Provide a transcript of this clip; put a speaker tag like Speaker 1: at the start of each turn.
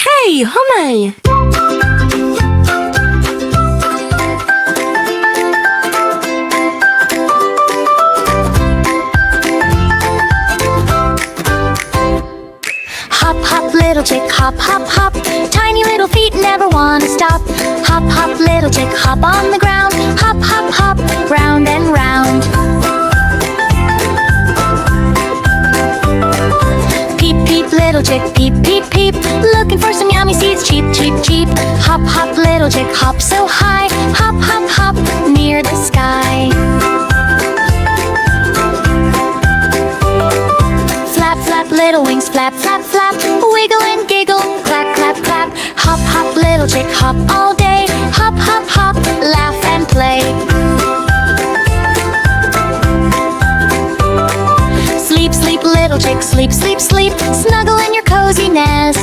Speaker 1: Hej, homej!
Speaker 2: Hop, hop, little chick, hop, hop, hop. Tiny little feet never wanna stop. Hop, hop, little chick, hop on the ground. Hop, hop, hop, round and round. Peep, peep, little chick, peep, peep, peep. Looking for some yummy seeds, cheep, cheep, cheep. Hop, hop, little chick, hop so high. Hop, hop, hop, near the sky. Flap, flap, little wings, flap, flap, flap. Wiggle and giggle, clap, clap, clap. Hop, hop, little chick, hop all day. Hop, hop, hop, laugh and play. Sleep, sleep, little chick, sleep, sleep, sleep. Snuggle in your cozy nest.